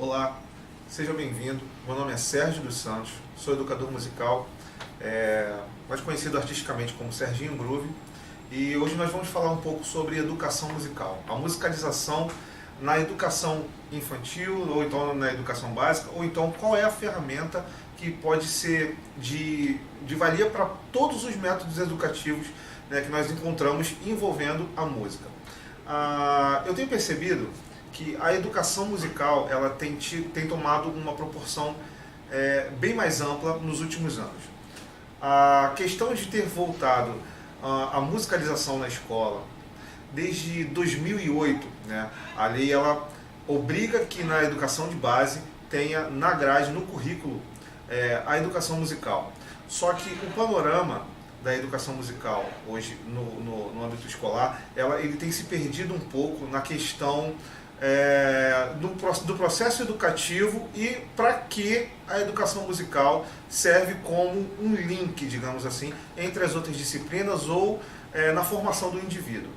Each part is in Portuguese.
Olá, seja bem-vindo. Meu nome é Sérgio dos Santos, sou educador musical, mais conhecido artisticamente como Serginho Groove, e hoje nós vamos falar um pouco sobre educação musical, a musicalização na educação infantil, ou então na educação básica, ou então qual é a ferramenta que pode ser de valia para todos os métodos educativos, né, que nós encontramos envolvendo a música. Eu tenho percebido que a educação musical ela tem tomado uma proporção bem mais ampla nos últimos anos. A questão de ter voltado a musicalização na escola desde 2008, né, a lei ela obriga que na educação de base tenha na grade, no currículo, a educação musical. Só que o panorama da educação musical hoje no âmbito escolar, ele tem se perdido um pouco na questão do processo educativo e para que a educação musical serve como um link, digamos assim, entre as outras disciplinas ou na formação do indivíduo.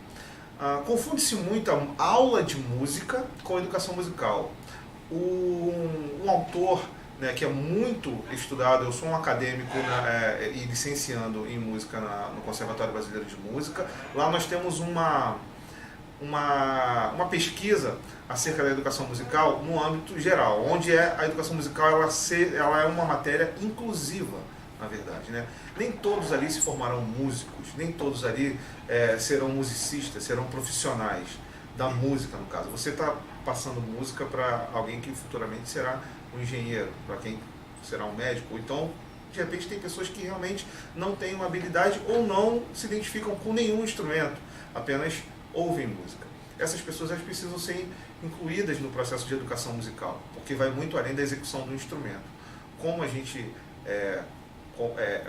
Confunde-se muito a aula de música com a educação musical. Um autor, né, que é muito estudado, eu sou um acadêmico e licenciando em música no Conservatório Brasileiro de Música. Lá nós temos uma pesquisa acerca da educação musical no âmbito geral, onde a educação musical ela é uma matéria inclusiva, na verdade, né? Nem todos ali se formarão músicos, nem todos ali serão musicistas, serão profissionais da música, no caso. Você está passando música para alguém que futuramente será um engenheiro, para quem será um médico, ou então, de repente, tem pessoas que realmente não têm uma habilidade ou não se identificam com nenhum instrumento, apenas ouvem música. Essas pessoas elas precisam ser incluídas no processo de educação musical, porque vai muito além da execução do instrumento. Como a gente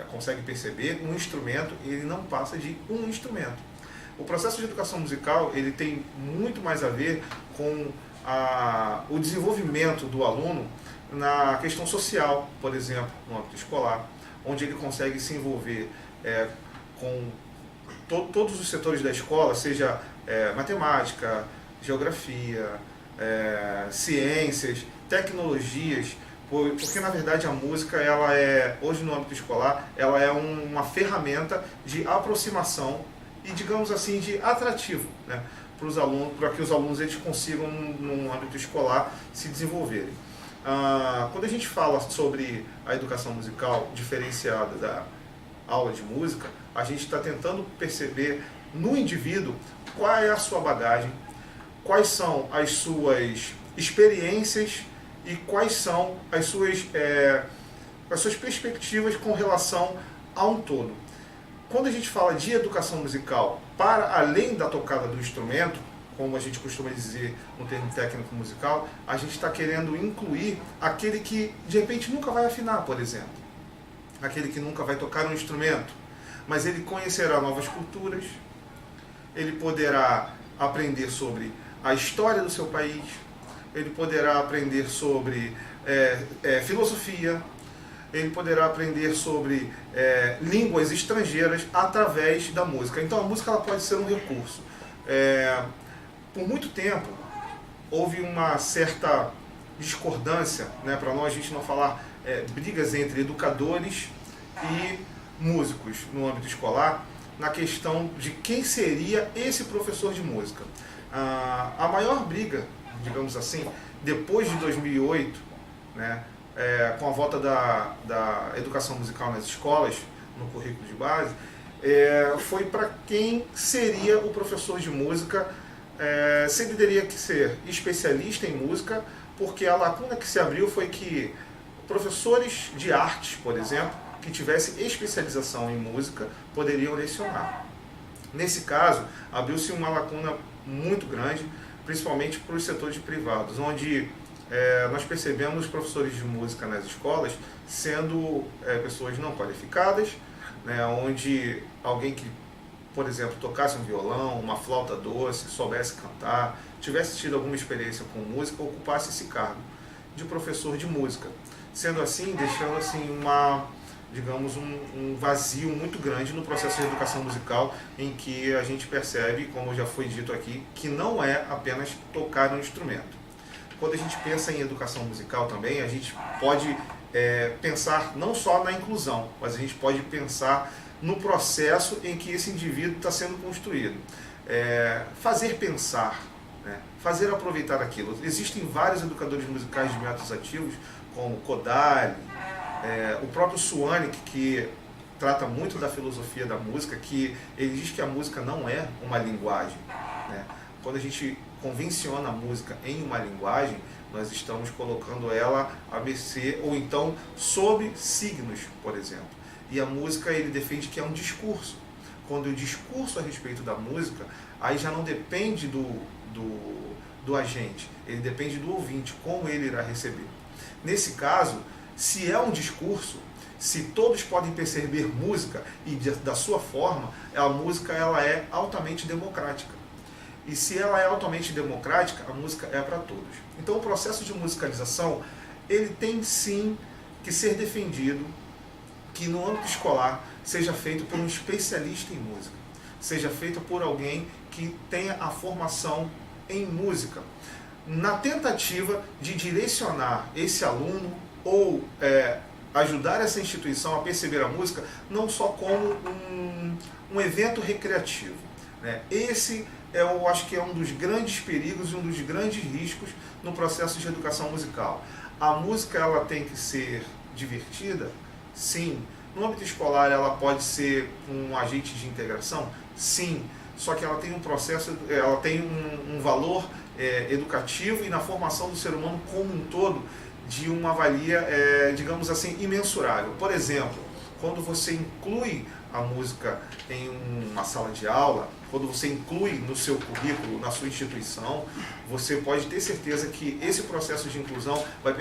consegue perceber, um instrumento ele não passa de um instrumento. O processo de educação musical ele tem muito mais a ver com o desenvolvimento do aluno na questão social, por exemplo, no âmbito escolar, onde ele consegue se envolver com todos os setores da escola, seja matemática, geografia, ciências, tecnologias, porque na verdade a música ela hoje no âmbito escolar, ela é uma ferramenta de aproximação e, digamos assim, de atrativo, né, para os alunos, para que os alunos eles consigam no âmbito escolar se desenvolverem. Quando a gente fala sobre a educação musical diferenciada da aula de música, a gente está tentando perceber no indivíduo qual é a sua bagagem, quais são as suas experiências e quais são as suas perspectivas com relação a um todo. Quando a gente fala de educação musical para além da tocada do instrumento, como a gente costuma dizer no termo técnico musical, a gente está querendo incluir aquele que de repente nunca vai afinar, por exemplo, aquele que nunca vai tocar um instrumento, mas ele conhecerá novas culturas, ele poderá aprender sobre a história do seu país, ele poderá aprender sobre filosofia, ele poderá aprender sobre línguas estrangeiras através da música. Então a música ela pode ser um recurso. Por muito tempo houve uma certa discordância, né, para nós a gente não falar brigas entre educadores e músicos no âmbito escolar, na questão de quem seria esse professor de música. A maior briga, digamos assim, depois de 2008, né, com a volta da educação musical nas escolas, no currículo de base, foi para quem seria o professor de música, se ele teria que ser especialista em música, porque a lacuna que se abriu foi que professores de artes, por exemplo, que tivessem especialização em música, poderiam lecionar. Nesse caso, abriu-se uma lacuna muito grande, principalmente para os setores privados, onde nós percebemos professores de música nas escolas sendo pessoas não qualificadas, né, onde alguém que, por exemplo, tocasse um violão, uma flauta doce, soubesse cantar, tivesse tido alguma experiência com música, ocupasse esse cargo de professor de música. Sendo assim, deixando assim digamos, um vazio muito grande no processo de educação musical, em que a gente percebe, como já foi dito aqui, que não é apenas tocar um instrumento. quando a gente pensa em educação musical também, a gente pode pensar não só na inclusão, mas a gente pode pensar no processo em que esse indivíduo está sendo construído. Fazer pensar, né? Fazer aproveitar aquilo. Existem vários educadores musicais de métodos ativos, como Kodály, o próprio Suanik, que trata muito da filosofia da música, que ele diz que a música não é uma linguagem, né? Quando a gente convenciona a música em uma linguagem, nós estamos colocando ela a mercê, ou então sob signos, por exemplo. E a música, ele defende que é um discurso. Quando eu discurso a respeito da música, aí já não depende do agente, ele depende do ouvinte, como ele irá receber. Nesse caso, se é um discurso, se todos podem perceber música e da sua forma, a música ela é altamente democrática. E se ela é altamente democrática, a música é para todos. Então o processo de musicalização, ele tem sim que ser defendido, que no âmbito escolar seja feito por um especialista em música, seja feito por alguém que tenha a formação em música, na tentativa de direcionar esse aluno ou ajudar essa instituição a perceber a música não só como um evento recreativo, né? Esse eu acho que é um dos grandes perigos e um dos grandes riscos no processo de educação musical. A música ela tem que ser divertida? Sim. No âmbito escolar ela pode ser um agente de integração? Sim. Só que ela tem um processo, ela tem um valor educativo e na formação do ser humano como um todo de uma valia, digamos assim, imensurável. Por exemplo, quando você inclui a música em uma sala de aula, quando você inclui no seu currículo, na sua instituição, você pode ter certeza que esse processo de inclusão vai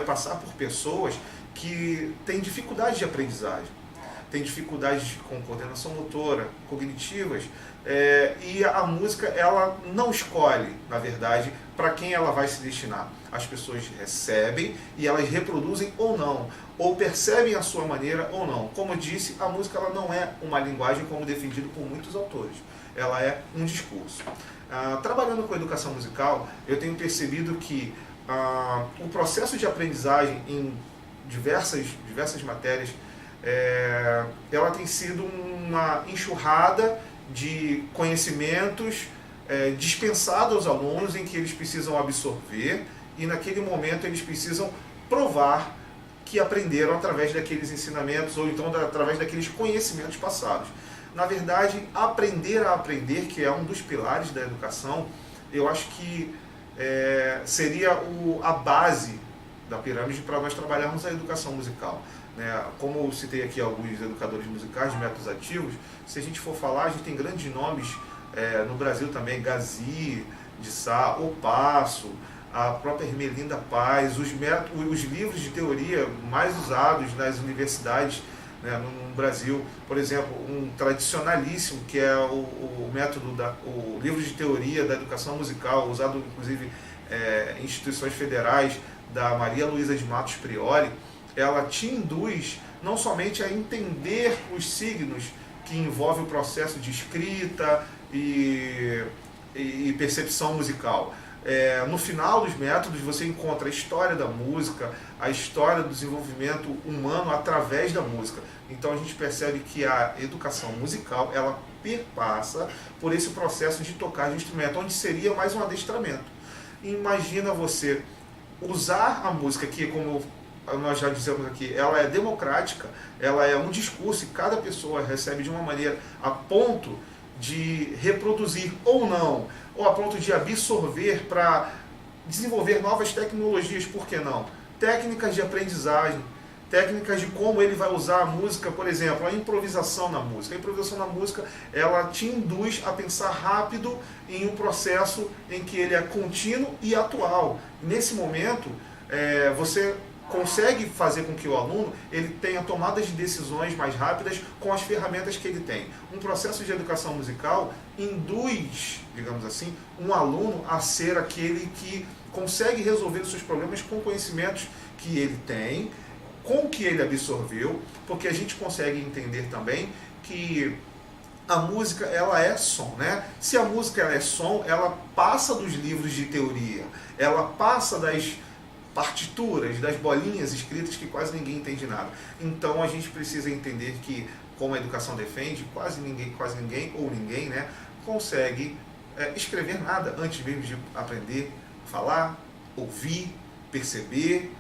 passar por pessoas que têm dificuldade de aprendizagem, têm dificuldades com coordenação motora, cognitivas, e a música ela não escolhe, na verdade, para quem ela vai se destinar. As pessoas recebem e elas reproduzem ou não, ou percebem a sua maneira ou não. Como eu disse, a música ela não é uma linguagem como defendido por muitos autores, ela é um discurso. Trabalhando com educação musical, eu tenho percebido que o processo de aprendizagem em diversas matérias, ela tem sido uma enxurrada de conhecimentos dispensados aos alunos em que eles precisam absorver e naquele momento eles precisam provar que aprenderam através daqueles ensinamentos ou então através daqueles conhecimentos passados. Na verdade, aprender a aprender, que é um dos pilares da educação, eu acho que seria a base da pirâmide para nós trabalharmos a educação musical, né? Como eu citei aqui alguns educadores musicais de métodos ativos, se a gente for falar, a gente tem grandes nomes no Brasil também, Gazi, de Sá, O Passo, a própria Ermelinda Paz, os livros de teoria mais usados nas universidades, né, no Brasil. Por exemplo, um tradicionalíssimo, que é o livro de teoria da educação musical, usado inclusive em instituições federais, da Maria Luísa de Matos Priori. Ela te induz não somente a entender os signos que envolvem o processo de escrita e percepção musical. No final dos métodos você encontra a história da música, a história do desenvolvimento humano através da música. Então a gente percebe que a educação musical ela perpassa por esse processo de tocar de instrumento, onde seria mais um adestramento. Imagina você usar a música, que como nós já dizemos aqui, ela é democrática, ela é um discurso e cada pessoa recebe de uma maneira a ponto de reproduzir ou não, ou a ponto de absorver para desenvolver novas tecnologias, por que não? Técnicas de aprendizagem, técnicas de como ele vai usar a música, por exemplo, a improvisação na música. A improvisação na música, ela te induz a pensar rápido em um processo em que ele é contínuo e atual. Nesse momento, você consegue fazer com que o aluno ele tenha tomadas de decisões mais rápidas com as ferramentas que ele tem. Um processo de educação musical induz, digamos assim, um aluno a ser aquele que consegue resolver os seus problemas com conhecimentos que ele tem, com o que ele absorveu, porque a gente consegue entender também que a música ela é som, né? Se a música ela é som, ela passa dos livros de teoria, ela passa das partituras, das bolinhas escritas que quase ninguém entende nada. Então a gente precisa entender que, como a educação defende, quase ninguém ou ninguém, né, consegue escrever nada antes mesmo de aprender a falar, ouvir, perceber,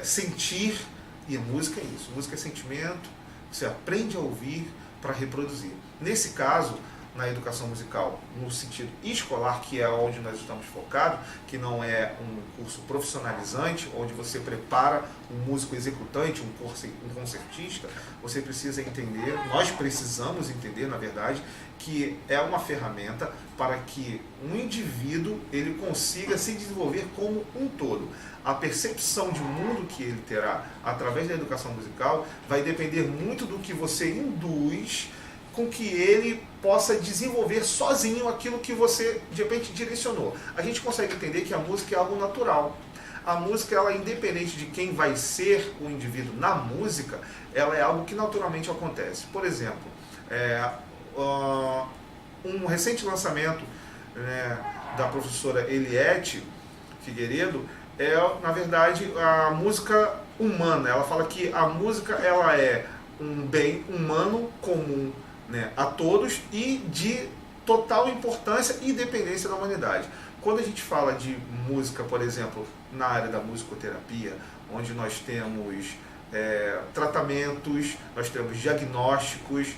sentir. E a música é isso, música é sentimento, você aprende a ouvir para reproduzir. Nesse caso, na educação musical, no sentido escolar, que é onde nós estamos focados, que não é um curso profissionalizante, onde você prepara um músico executante, um concertista, você precisa entender, nós precisamos entender, na verdade, que é uma ferramenta para que um indivíduo ele consiga se desenvolver como um todo. A percepção de mundo que ele terá através da educação musical vai depender muito do que você induz com que ele possa desenvolver sozinho aquilo que você, de repente, direcionou. A gente consegue entender que a música é algo natural. A música, ela, independente de quem vai ser o indivíduo na música, ela é algo que naturalmente acontece. Por exemplo, um recente lançamento, né, da professora Eliette Figueiredo na verdade, a música humana. Ela fala que a música ela é um bem humano comum, né, a todos e de total importância e dependência da humanidade. Quando a gente fala de música, por exemplo, na área da musicoterapia, onde nós temos tratamentos, nós temos diagnósticos,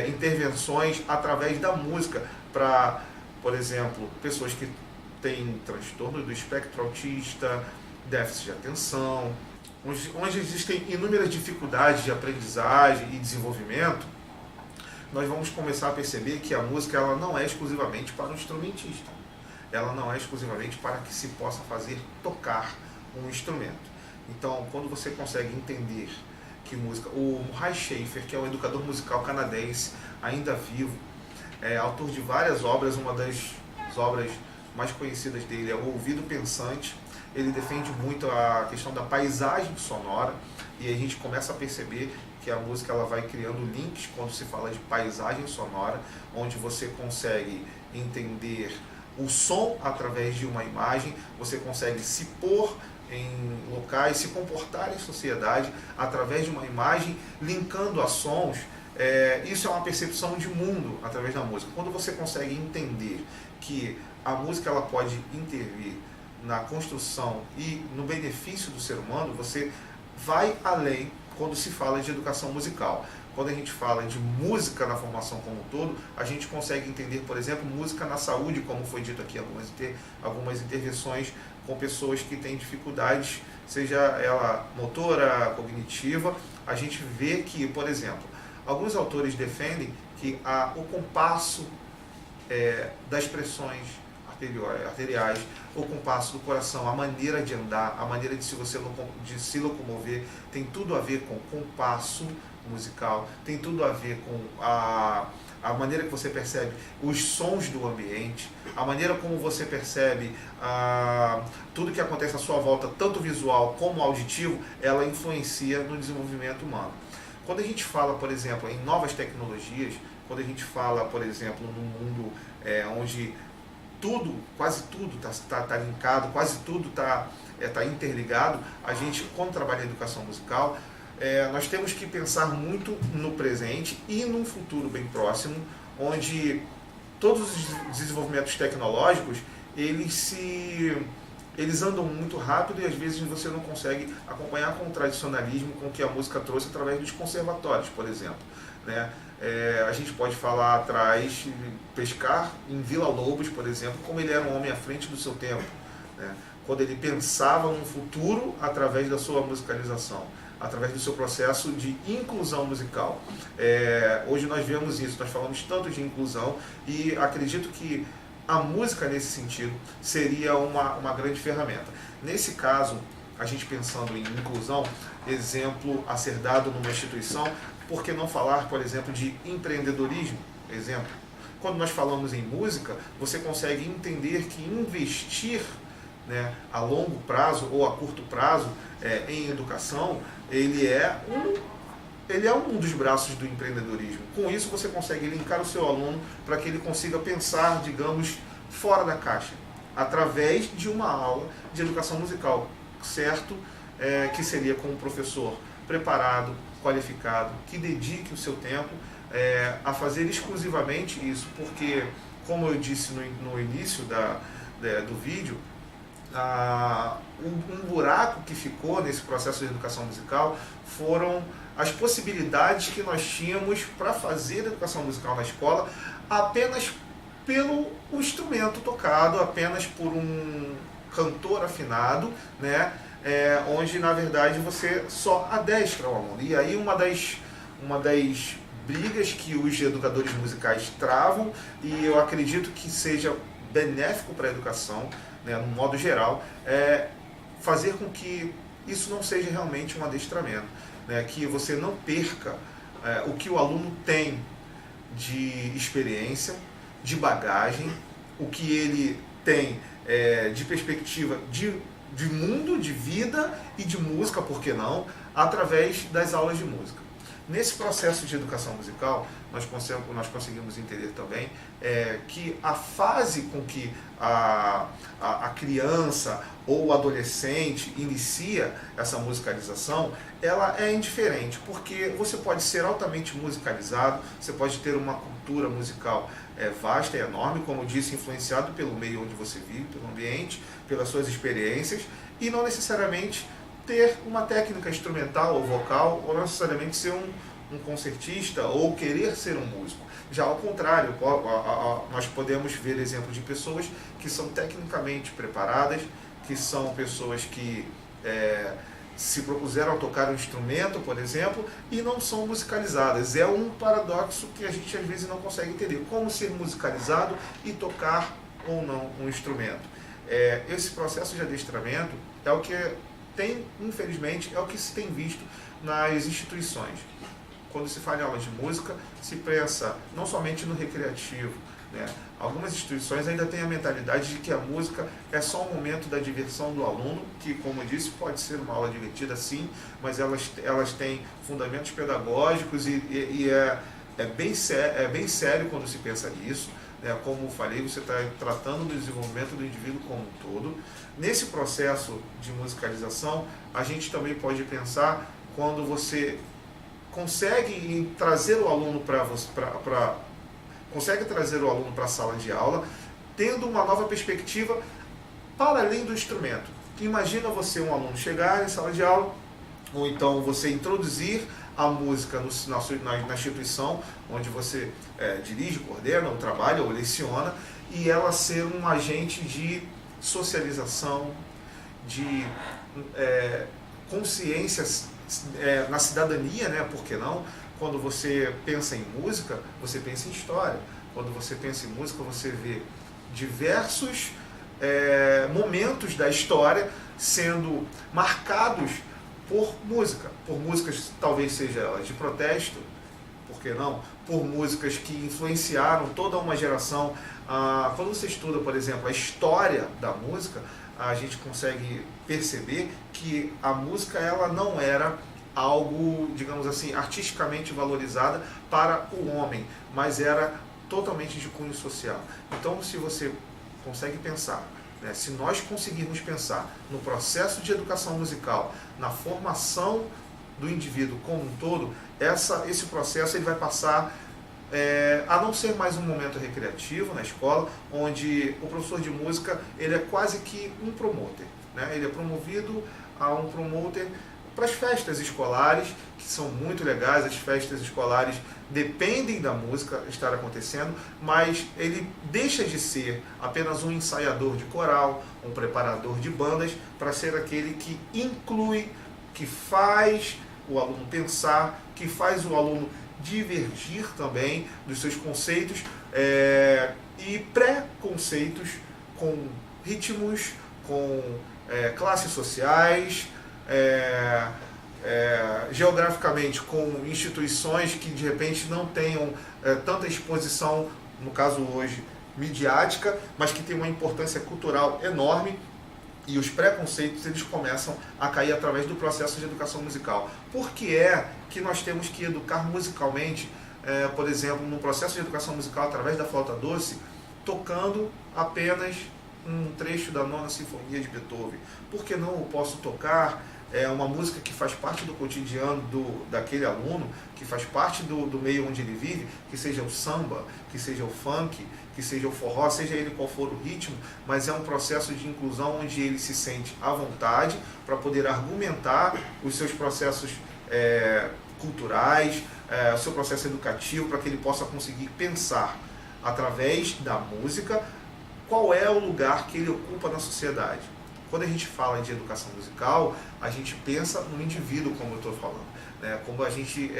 intervenções através da música para, por exemplo, pessoas que têm transtorno do espectro autista, déficit de atenção, onde existem inúmeras dificuldades de aprendizagem e desenvolvimento, nós vamos começar a perceber que a música ela não é exclusivamente para um instrumentista. Ela não é exclusivamente para que se possa fazer tocar um instrumento. Então, quando você consegue entender que música... O Murray Schafer, que é um educador musical canadense, ainda vivo, autor de várias obras, uma das obras mais conhecidas dele é O Ouvido Pensante. Ele defende muito a questão da paisagem sonora e a gente começa a perceber que a música ela vai criando links quando se fala de paisagem sonora, onde você consegue entender o som através de uma imagem, você consegue se pôr em locais, se comportar em sociedade através de uma imagem, linkando a sons. Isso é uma percepção de mundo através da música. Quando você consegue entender que a música ela pode intervir na construção e no benefício do ser humano, você vai além quando se fala de educação musical. Quando a gente fala de música na formação como um todo, a gente consegue entender, por exemplo, música na saúde, como foi dito aqui, algumas intervenções com pessoas que têm dificuldades, seja ela motora, cognitiva. A gente vê que, por exemplo, alguns autores defendem que o compasso das pressões arteriais, o compasso do coração, a maneira de andar, a maneira de se locomover, tem tudo a ver com compasso musical, tem tudo a ver com a maneira que você percebe os sons do ambiente, a maneira como você percebe tudo que acontece à sua volta, tanto visual como auditivo, ela influencia no desenvolvimento humano. Quando a gente fala, por exemplo, em novas tecnologias, quando a gente fala, por exemplo, num mundo onde quase tudo está linkado, quase tudo está interligado, a gente, quando trabalha em educação musical, nós temos que pensar muito no presente e num futuro bem próximo, onde todos os desenvolvimentos tecnológicos, eles andam muito rápido e às vezes você não consegue acompanhar com o tradicionalismo com que a música trouxe através dos conservatórios, por exemplo, né? A gente pode falar atrás, pescar em Vila Lobos, por exemplo, como ele era um homem à frente do seu tempo, né? Quando ele pensava no futuro através da sua musicalização, através do seu processo de inclusão musical. Hoje nós vemos isso, nós falamos tanto de inclusão e acredito que a música nesse sentido seria uma grande ferramenta. Nesse caso, a gente pensando em inclusão, exemplo a ser dado numa instituição, por que não falar, por exemplo, de empreendedorismo? Exemplo, quando nós falamos em música, você consegue entender que investir, né, a longo prazo ou a curto prazo em educação, ele é ele é um dos braços do empreendedorismo. Com isso você consegue linkar o seu aluno para que ele consiga pensar, digamos, fora da caixa, através de uma aula de educação musical, certo? Que seria com um professor preparado, qualificado, que dedique o seu tempo a fazer exclusivamente isso, porque, como eu disse no início do vídeo, um buraco que ficou nesse processo de educação musical foram as possibilidades que nós tínhamos para fazer educação musical na escola apenas pelo instrumento tocado, apenas por um cantor afinado, né? Onde na verdade você só adestra o aluno. E aí uma das brigas que os educadores musicais travam, e eu acredito que seja benéfico para a educação, né, no modo geral, é fazer com que isso não seja realmente um adestramento, né, que você não perca o que o aluno tem de experiência, de bagagem, o que ele tem de perspectiva de mundo, de vida e de música, por que não, através das aulas de música. Nesse processo de educação musical, nós conseguimos entender também que a fase com que a criança ou o adolescente inicia essa musicalização, ela é indiferente, porque você pode ser altamente musicalizado, você pode ter uma cultura musical vasta e enorme, como eu disse, influenciado pelo meio onde você vive, pelo ambiente, pelas suas experiências, e não necessariamente ter uma técnica instrumental ou vocal, ou não necessariamente ser um concertista ou querer ser um músico. Já ao contrário, nós podemos ver exemplos de pessoas que são tecnicamente preparadas, que são pessoas que se propuseram a tocar um instrumento, por exemplo, e não são musicalizadas. É um paradoxo que a gente às vezes não consegue entender. Como ser musicalizado e tocar ou não um instrumento? Esse processo de adestramento é o que infelizmente, é o que se tem visto nas instituições. Quando se fala em aula de música, se pensa não somente no recreativo, né? Algumas instituições ainda têm a mentalidade de que a música é só um momento da diversão do aluno, que, como eu disse, pode ser uma aula divertida sim, mas elas têm fundamentos pedagógicos e é bem sério quando se pensa nisso. Como eu falei, você está tratando do desenvolvimento do indivíduo como um todo. Nesse processo de musicalização, a gente também pode pensar quando você consegue trazer o aluno para a sala de aula, tendo uma nova perspectiva para além do instrumento. Imagina você, um aluno, chegar em sala de aula, ou então você introduzir a música na instituição onde você dirige, coordena o trabalho ou leciona, e ela ser um agente de socialização, de consciência na cidadania, né? Por que não? Quando você pensa em música, você pensa em história. Quando você pensa em música, você vê diversos momentos da história sendo marcados por músicas talvez seja elas de protesto, por que não? Por músicas que influenciaram toda uma geração. Quando você estuda, por exemplo, a história da música, a gente consegue perceber que a música ela não era algo, digamos assim, artisticamente valorizada para o homem, mas era totalmente de cunho social. Então, se você consegue pensar, se nós conseguirmos pensar no processo de educação musical, na formação do indivíduo como um todo, esse processo ele vai passar a não ser mais um momento recreativo na escola, onde o professor de música ele é quase que um promoter, né? Ele é promovido a um promoter para as festas escolares, que são muito legais. As festas escolares dependem da música estar acontecendo, mas ele deixa de ser apenas um ensaiador de coral, um preparador de bandas, para ser aquele que inclui, que faz o aluno pensar, que faz o aluno divergir também dos seus conceitos e pré-conceitos com ritmos, com classes sociais, geograficamente com instituições que de repente não tenham tanta exposição, no caso hoje midiática, mas que tem uma importância cultural enorme. e os preconceitos eles começam a cair através do processo de educação musical. Por que é que nós temos que educar musicalmente, por exemplo, no processo de educação musical através da flauta doce, tocando apenas um trecho da Nona Sinfonia de Beethoven? Por que não eu posso tocar uma música que faz parte do cotidiano daquele aluno, que faz parte do meio onde ele vive, que seja o samba, que seja o funk, que seja o forró, seja ele qual for o ritmo, mas é um processo de inclusão onde ele se sente à vontade para poder argumentar os seus processos culturais, o seu processo educativo, para que ele possa conseguir pensar através da música qual é o lugar que ele ocupa na sociedade. Quando a gente fala de educação musical, a gente pensa no indivíduo, como eu estou falando. Como a gente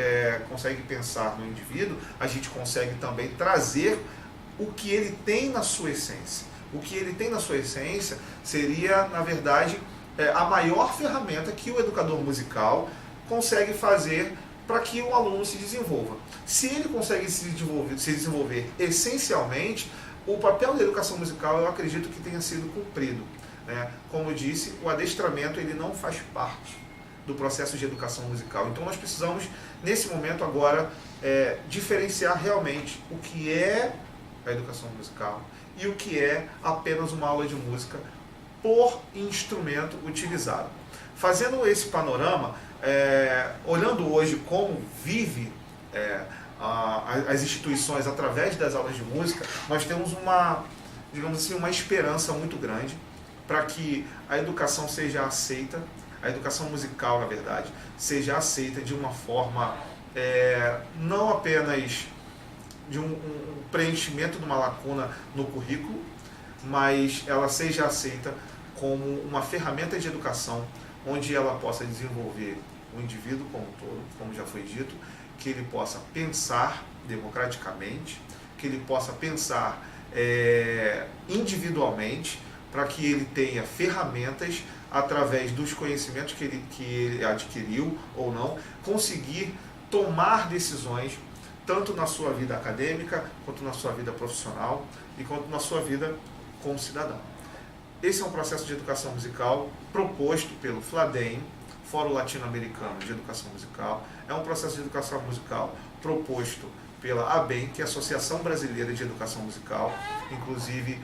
consegue pensar no indivíduo, a gente consegue também trazer o que ele tem na sua essência. O que ele tem na sua essência seria, na verdade, a maior ferramenta que o educador musical consegue fazer para que o aluno se desenvolva. Se ele consegue se desenvolver essencialmente, o papel da educação musical eu acredito que tenha sido cumprido. Como eu disse, o adestramento ele não faz parte do processo de educação musical. Então nós precisamos, nesse momento agora, diferenciar realmente o que é a educação musical e o que é apenas uma aula de música por instrumento utilizado. Fazendo esse panorama, olhando hoje como vive as instituições através das aulas de música, nós temos digamos assim, uma esperança muito grande para que a educação seja aceita, a educação musical, na verdade, seja aceita de uma forma não apenas de um preenchimento de uma lacuna no currículo, mas ela seja aceita como uma ferramenta de educação onde ela possa desenvolver o indivíduo como um todo, como já foi dito, que ele possa pensar democraticamente, que ele possa pensar individualmente, para que ele tenha ferramentas através dos conhecimentos que ele adquiriu ou não, conseguir tomar decisões tanto na sua vida acadêmica, quanto na sua vida profissional e quanto na sua vida como cidadão. Esse é um processo de educação musical proposto pelo FLADEM, Fórum Latino-Americano de Educação Musical. É um processo de educação musical proposto pela ABEM, que é a Associação Brasileira de Educação Musical. Inclusive,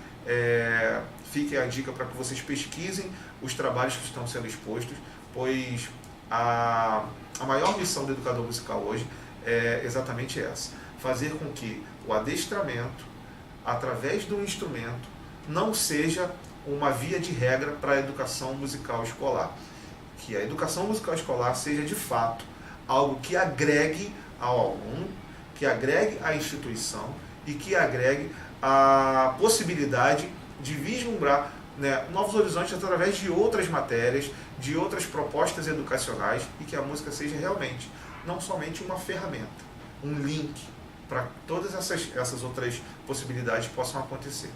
fique a dica para que vocês pesquisem os trabalhos que estão sendo expostos, pois a maior missão do educador musical hoje é exatamente essa: fazer com que o adestramento, através do instrumento, não seja uma via de regra para a educação musical escolar. Que a educação musical escolar seja, de fato, algo que agregue ao aluno, que agregue à instituição e que agregue a possibilidade de vislumbrar novos horizontes através de outras matérias, de outras propostas educacionais, e que a música seja realmente, não somente uma ferramenta, um link para todas essas outras possibilidades possam acontecer.